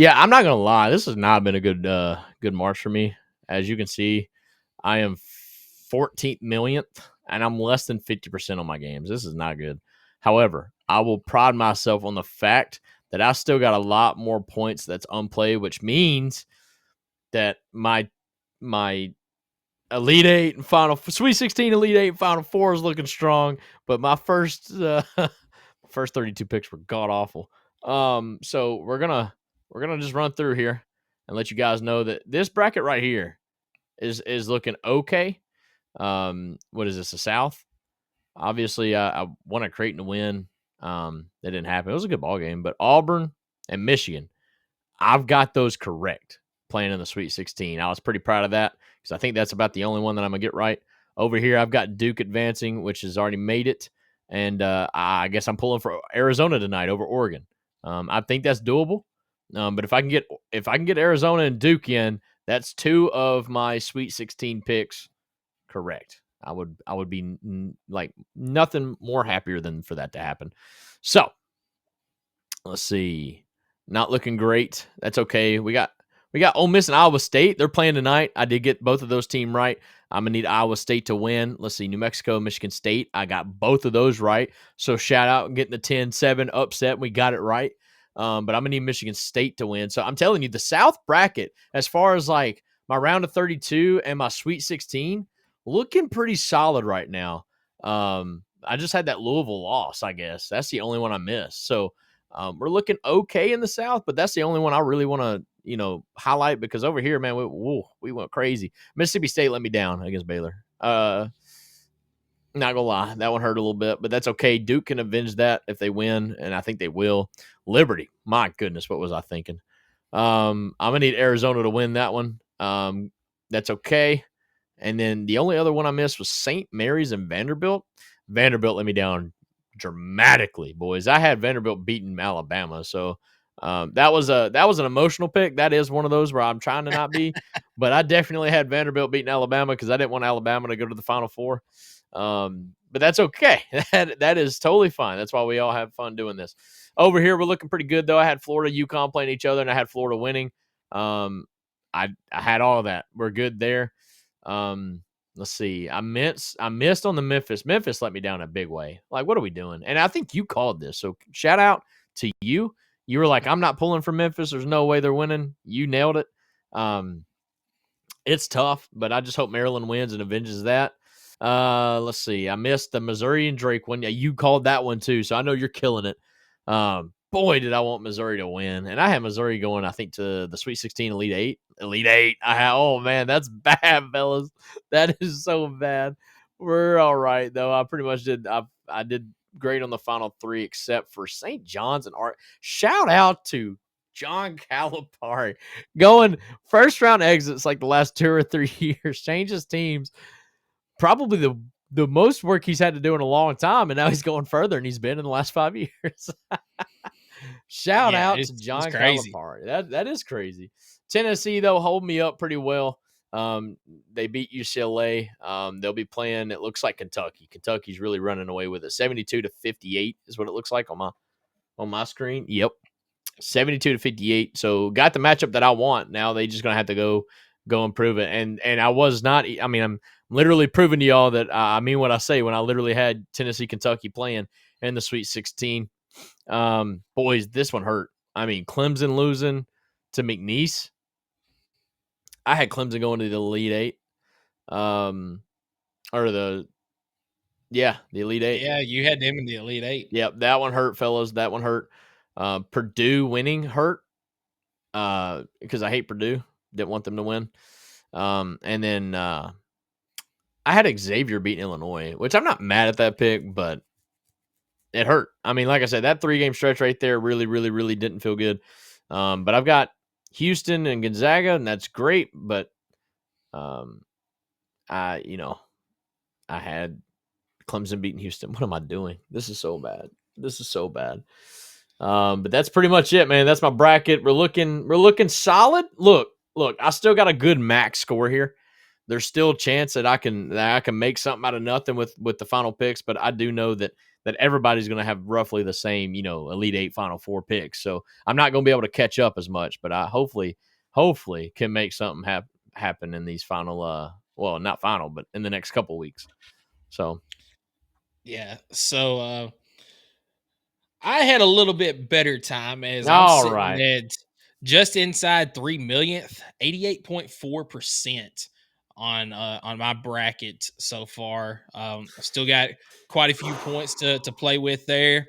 Yeah, I'm not gonna lie. This has not been a good March for me. As you can see, I am 14th millionth, and I'm less than 50% on my games. This is not good. However, I will pride myself on the fact that I still got a lot more points that's unplayed, which means that my Elite Eight and Final Sweet 16, Elite Eight, and Final Four is looking strong. But my first 32 picks were god awful. So we're gonna just run through here and let you guys know that this bracket right here is looking okay. What is this? The South? Obviously, I wanted Creighton to win. That didn't happen. It was a good ball game, but Auburn and Michigan, I've got those correct playing in the Sweet 16. I was pretty proud of that because I think that's about the only one that I'm going to get right. Over here, I've got Duke advancing, which has already made it. And I guess I'm pulling for Arizona tonight over Oregon. I think that's doable. But if I can get Arizona and Duke in, that's two of my Sweet 16 picks correct. I would be like nothing more happier than for that to happen. So let's see. Not looking great. That's okay. We got Ole Miss and Iowa State. They're playing tonight. I did get both of those teams right. I'm gonna need Iowa State to win. Let's see, New Mexico, Michigan State. I got both of those right. So shout out and getting the 10-7 upset. We got it right. But I'm gonna need Michigan State to win. So I'm telling you, the South bracket, as far as like my round of 32 and my Sweet 16, looking pretty solid right now. I just had that Louisville loss, I guess. That's the only one I missed. So we're looking okay in the South, but that's the only one I really want to, highlight because over here, man, we went crazy. Mississippi State let me down against Baylor. Not gonna lie, that one hurt a little bit, but that's okay. Duke can avenge that if they win, and I think they will. Liberty, my goodness, what was I thinking? I'm gonna need Arizona to win that one. That's okay. And then the only other one I missed was St. Mary's and Vanderbilt. Vanderbilt let me down dramatically, boys. I had Vanderbilt beating Alabama, so that was an emotional pick. That is one of those where I'm trying to not be, but I definitely had Vanderbilt beating Alabama because I didn't want Alabama to go to the Final Four. But that's okay. That is totally fine. That's why we all have fun doing this. Over here, we're looking pretty good though. I had Florida, UConn playing each other, and I had Florida winning. I had all of that. We're good there. Let's see. I missed on the Memphis. Memphis let me down a big way. Like, what are we doing? And I think you called this. So shout out to you. You were like, I'm not pulling for Memphis. There's no way they're winning. You nailed it. It's tough, but I just hope Maryland wins and avenges that. Let's see. I missed the Missouri and Drake one. Yeah, you called that one too. So I know you're killing it. Boy, did I want Missouri to win. And I had Missouri going, I think, to the Sweet 16 Elite Eight. Elite Eight. Oh man, that's bad, fellas. That is so bad. We're all right though. I pretty much did. I did great on the final three, except for St. John's and Art. Shout out to John Calipari going first round exits like the last 2 or 3 years, changes teams. Probably the most work he's had to do in a long time, and now he's going further, and he's been in the last 5 years. Shout out to John Calipari. That is crazy. Tennessee, though, hold me up pretty well. They beat UCLA. They'll be playing, it looks like Kentucky. Kentucky's really running away with it. 72-58 is what it looks like on my screen. Yep. 72-58. So got the matchup that I want. Now they just gonna have to go and prove it. And I was not. I mean, I'm literally proving to y'all that I mean what I say when I literally had Tennessee, Kentucky playing in the Sweet 16. Boys, this one hurt. I mean, Clemson losing to McNeese. I had Clemson going to the Elite Eight. The Elite Eight. Yeah, you had them in the Elite Eight. Yep, that one hurt, fellas. That one hurt. Purdue winning hurt. Because I hate Purdue. Didn't want them to win. And then I had Xavier beating Illinois, which I'm not mad at that pick, but it hurt. I mean, like I said, that 3-game stretch right there really, really, really didn't feel good. But I've got Houston and Gonzaga, and that's great. But I had Clemson beating Houston. What am I doing? This is so bad. But that's pretty much it, man. That's my bracket. We're looking solid. Look, I still got a good max score here. There's still a chance that I can make something out of nothing with the final picks, but I do know that that everybody's going to have roughly the same, Elite Eight, Final Four picks. So I'm not going to be able to catch up as much, but I hopefully can make something happen in these final, well, not final, but in the next couple weeks. So yeah. So I had a little bit better time as I'm all sitting right. at just inside 3 millionth, 88.4% on my bracket so far. I still got quite a few points to play with there.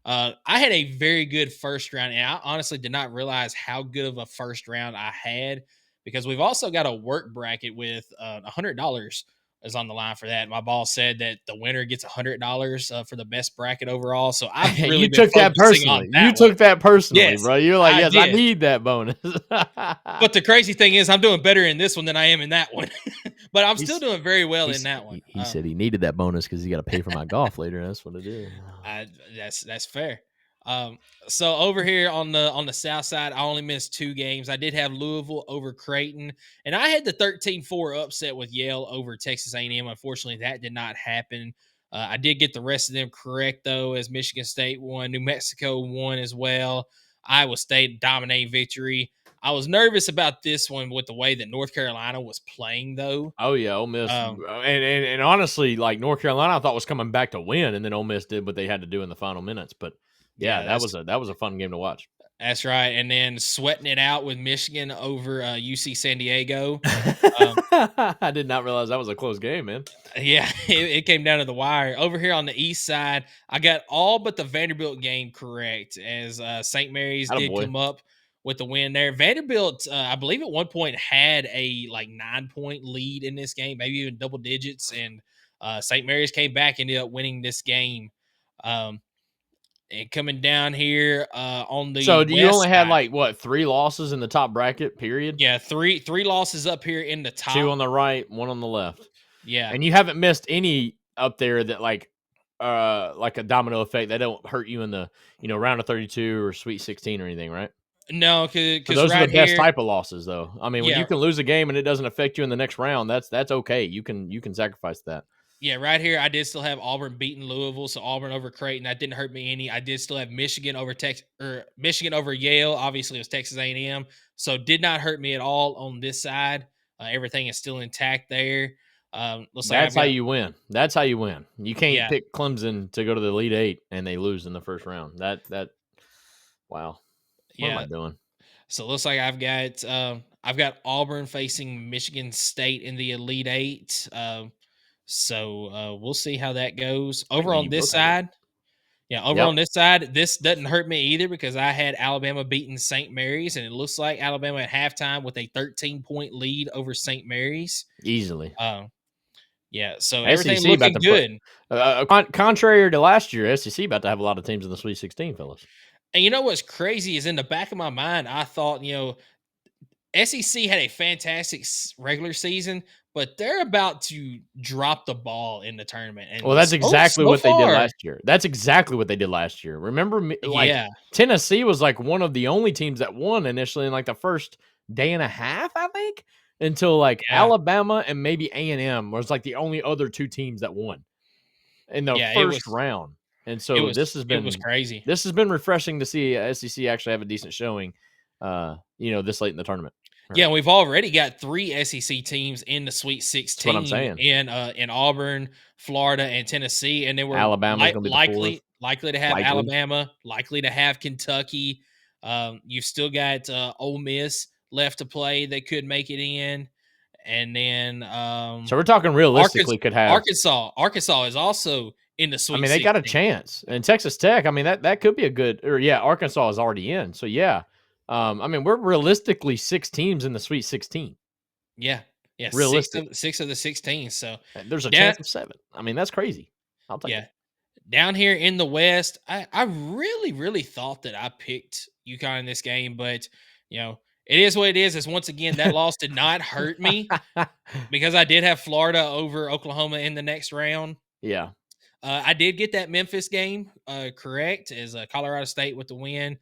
I had a very good first round, and I honestly did not realize how good of a first round I had because we've also got a work bracket with $100 is on the line for that. My boss said that the winner gets $100 for the best bracket overall. So I've really You been took that focusing on personally. You that one. took that personally, Yes, bro. You're like, I yes, I did. need that bonus. But the crazy thing is, I'm doing better in this one than I am in that one. But I'm still He's, doing very well in he's, that one. he said he needed that bonus because he got to pay for my golf later. That's what it is. That's fair. Um, so over here on the south side, I only missed 2 games. I did have Louisville over Creighton, and I had the 13-4 upset with Yale over Texas A&M. Unfortunately, that did not happen. I did get the rest of them correct though, as Michigan State won, New Mexico won as well. Iowa State dominating victory. I was nervous about this one with the way that North Carolina was playing though. Oh yeah, Ole Miss, Um, and honestly, like North Carolina, I thought was coming back to win, and then Ole Miss did what they had to do in the final minutes. But yeah, yeah, that was a fun game to watch. that's right. And then sweating it out with Michigan over UC San Diego. Um, I did not realize that was a close game, man. yeah, it came down to the wire. Over here on the east side, I got all but the Vanderbilt game correct as St. Mary's did Attaboy. come up with the win there. Vanderbilt, I believe at one point had a like 9-point lead in this game, maybe even double digits. And St. Mary's came back, ended up winning this game. Um, and coming down here on the So do you only west had side, like what 3 losses in the top bracket? Period. yeah, three losses up here in the 2 top. on the right, 1 on the left, Yeah. and you haven't missed any up there that like a domino effect that don't hurt you in the round of 32 or Sweet 16 or anything, right? No, So because those are the right best here, type of losses, though. I mean, when you yeah, can lose a game and it doesn't affect you in the next round, that's okay. You can sacrifice that. yeah, right here, I did still have Auburn beating Louisville, so Auburn over Creighton. That didn't hurt me any. I did still have Michigan over Texas or Michigan over Yale. Obviously, it was Texas A&M, so did not hurt me at all on this side. Everything is still intact there. Looks like That's I've how got you win. That's how you win. You can't yeah, pick Clemson to go to the Elite Eight and they lose in the first round. Wow. What am I yeah. doing? So it looks like I've got Auburn facing Michigan State in the Elite Eight. So we'll see how that goes. I didn't Over know on you this both had that. side, yeah, over Yep. on this side, this doesn't hurt me either because I had Alabama beating St. Mary's, and it looks like Alabama at halftime with a 13-point lead over St. Mary's. Easily. Um, yeah, so everything SEC about looking to put. good. Contrary to last year, SEC about to have a lot of teams in the Sweet 16, fellas. And you know what's crazy is in the back of my mind, I thought, SEC had a fantastic regular season, but they're about to drop the ball in the tournament. Well, And that's exactly so what they did far, last year. That's exactly what they did last year. Remember, like yeah, Tennessee was like one of the only teams that won initially in like the first day and a half, I think, until like yeah, Alabama and maybe A&M was like the only other 2 teams that won in the yeah, first round. And it so was it was crazy. this has been refreshing to see SEC actually have a decent showing, this late in the tournament. Yeah, we've already got 3 SEC teams in the Sweet That's what I'm 16 saying. in Auburn, Florida, and Tennessee, and then we're Alabama's gonna be the fourth, likely to have likely. Alabama, likely to have Kentucky. You've still got Ole Miss left to play; they could make it in, and then So we're talking realistically could have. Arkansas is also in the I Sweet mean, they got a 16. chance. And Texas Tech, I mean, that could be a good, or yeah, Arkansas is already in. So yeah. I mean, we're realistically 6 teams in the Sweet 16. Yeah, yeah, Realistic. six of the 16. So There's a yeah, chance of 7. I mean, that's crazy. I'll take yeah. it. Down here in the West, I really, really thought that I picked UConn in this game, but it is what it is. Is once again that loss did not hurt me because I did have Florida over Oklahoma in the next round. Yeah. I did get that Memphis game correct as Colorado State with the win.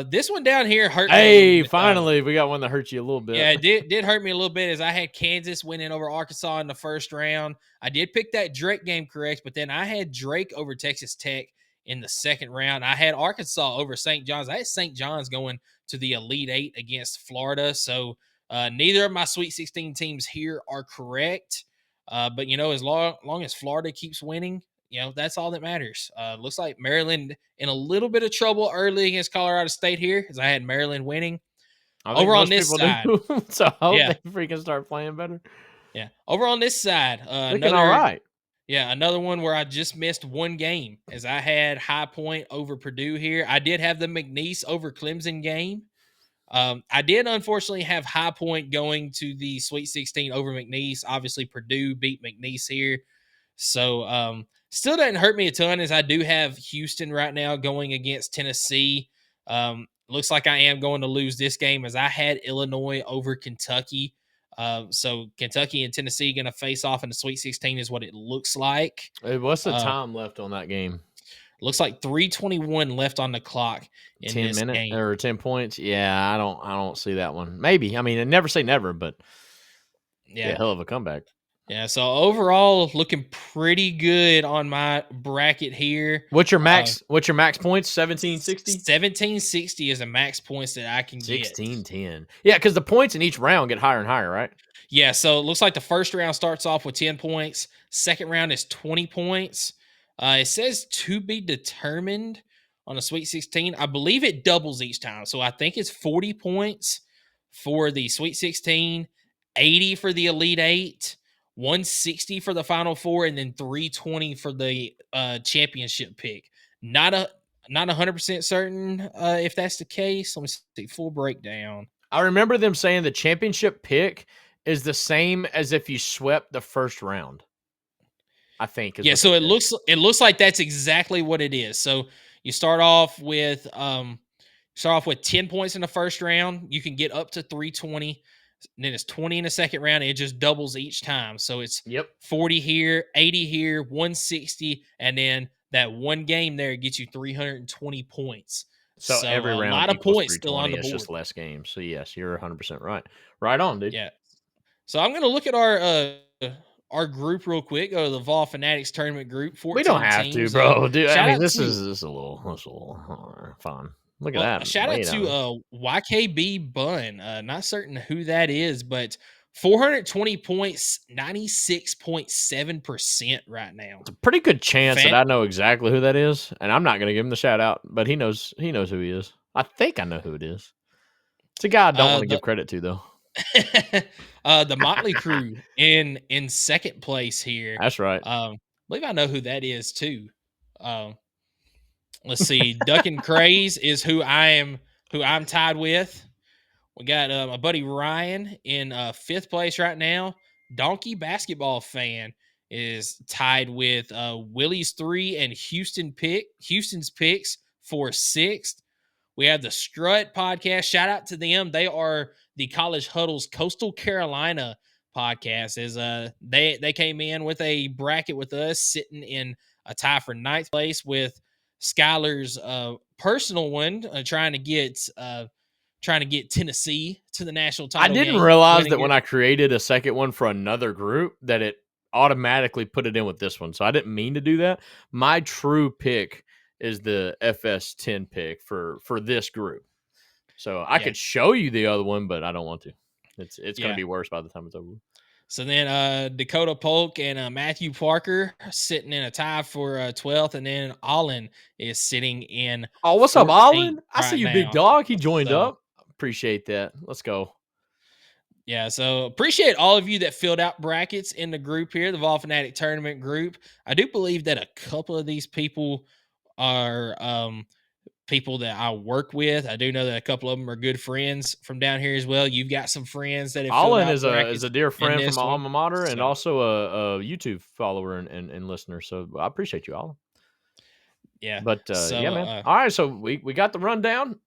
This one down here hurt me. Hey, finally, we got one that hurts you a little bit. Yeah, it did hurt me a little bit as I had Kansas winning over Arkansas in the first round. I did pick that Drake game correct, but then I had Drake over Texas Tech in the second round. I had Arkansas over St. John's. I had St. John's going to the Elite Eight against Florida. So neither of my Sweet 16 teams here are correct. But, as long as Florida keeps winning, that's all that matters. Looks like Maryland in a little bit of trouble early against Colorado State here, as I had Maryland winning. Over on this side, so I hope they freaking start playing better. Yeah, over on this side, looking all right. Yeah, another one where I just missed one game, as I had High Point over Purdue here. I did have the McNeese over Clemson game. I did unfortunately have High Point going to the Sweet 16 over McNeese. Obviously, Purdue beat McNeese here. So still doesn't hurt me a ton, as I do have Houston right now going against Tennessee. Looks like I am going to lose this game, as I had Illinois over Kentucky. So Kentucky and Tennessee going to face off in the Sweet 16 is what it looks like. Hey, what's the time left on that game? Looks like 3:21 left on the clock in 10 this minutes game. or 10 points. Yeah, I don't see that one. Maybe. I mean, never say never, but yeah, hell of a comeback. Yeah, so overall, looking pretty good on my bracket here. What's your max? What's your max points? 1760. 1760 is a max points that I can 1610. Yeah, because the points in each round get higher and higher, right? Yeah, so it looks like the first round starts off with 10 points. Second round is 20 points. It says to be determined on a Sweet 16. I believe it doubles each time, so I think it's 40 points for the Sweet 16, 80 for the Elite Eight, 160 for the Final Four, and then 320 for the championship pick. Not 100% certain if that's the case. Let me see full breakdown. I remember them saying the championship pick is the same as if you swept the first round. I think. Yeah, so it looks like that's exactly what it is. So you start off with 10 points in the first round. You can get up to 320. Then it's 20 in the second round. And it just doubles each time. So it's 40 here, 80 here, 160, and then that one game there gets you 320 points. So every round, a lot of points still on the board. It's just less games. So yes, you're 100% right. Right on, dude. Yeah. So I'm gonna look at our group real quick. Go to the Vol Fanatics tournament group. 14 we don't have teams. to, bro. Dude, I mean, this is a little fun. Look at that. Shout out to YKB Bun. Not certain who that is, but 420 points, 96.7% right now. It's a pretty good chance that I know exactly who that is, and I'm not going to give him the shout out, but he knows who he is. I think I know who it is. It's a guy I don't want to give credit to, though. The Motley Crew in second place here. That's right. I believe I know who that is too. Let's see. Duck and Craze is who I'm tied with. We got my buddy Ryan in fifth place right now. Donkey Basketball Fan is tied with Willie's 3 and Houston's picks for sixth. We have the Strut podcast. Shout out to them. They are the College Huddle's Coastal Carolina podcast. As they came in with a bracket with us, sitting in a tie for ninth place with Skylar's personal one, trying to get Tennessee to the national title. I didn't realize that when I created a second one for another group that it automatically put it in with this one. So I didn't mean to do that. My true pick is the FS10 pick for this group. So I could show you the other one, but I don't want to. It's going to be worse by the time it's over. So then Dakota Polk and Matthew Parker sitting in a tie for 12th, and then Allen is sitting in. Oh, what's up, Allen? I see you, big dog. He joined up. Appreciate that. Let's go. Yeah, so appreciate all of you that filled out brackets in the group here, the Vol Fanatic Tournament group. I do believe that a couple of these people are people that I work with. I do know that a couple of them are good friends from down here as well. You've got some friends that have Allen is a dear friend from my alma mater and also a YouTube follower and listener. So I appreciate you, Allen. Yeah. But yeah, man. All right, so we got the rundown.